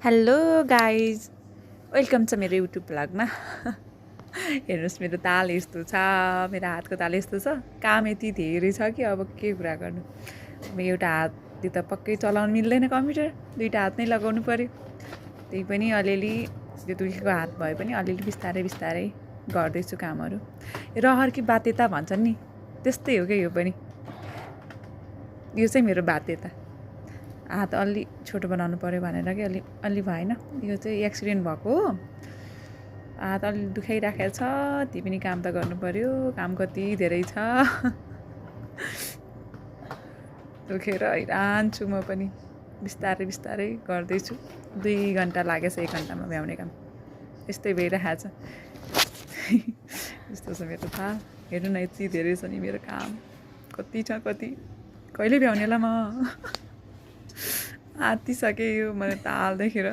Hello guys welcome छ मेरो YouTube ब्लगमा। हेर्नुहोस् मेरो ताल यस्तो छ, मेरो हातको ताल यस्तो छ। काम यति धेरै छ कि अब के कुरा गर्नु। अब एउटा हातले त पक्कै चलाउनु मिल्दैन कम्प्युटर, दुईवटा हात नै लगाउनु पर्यो। त्यही पनि अलिअलि त्यो दुखेको हात भए पनि अलिअलि बिस्तारै बिस्तारै गर्दैछु कामहरू। रहर कि बाध्यता भन्छन् नि, त्यस्तै हो क्या यो पनि। यो चाहिँ मेरो बाध्यता। हात अलि छोटो बनाउनु पऱ्यो भनेर कि अलि भएन। यो चाहिँ एक्सिडेन्ट भएको हो। हात अलि दुखाइराखेको छ, त्यही पनि काम त गर्नु पऱ्यो। काम कति धेरै छ। दुखेर हैरान छु म पनि। बिस्तारै बिस्तारै गर्दैछु। 2 घन्टा लागेछ 1 घन्टामा भ्याउने काम। यस्तै भइरहेको छ। यस्तो छ मेरो थाहा। हेर्नु न यति धेरै छ नि मेरो काम। कति छ कति, कहिले भ्याउने होला म। आत्तिसकेँ यो मैले ताल देखेर।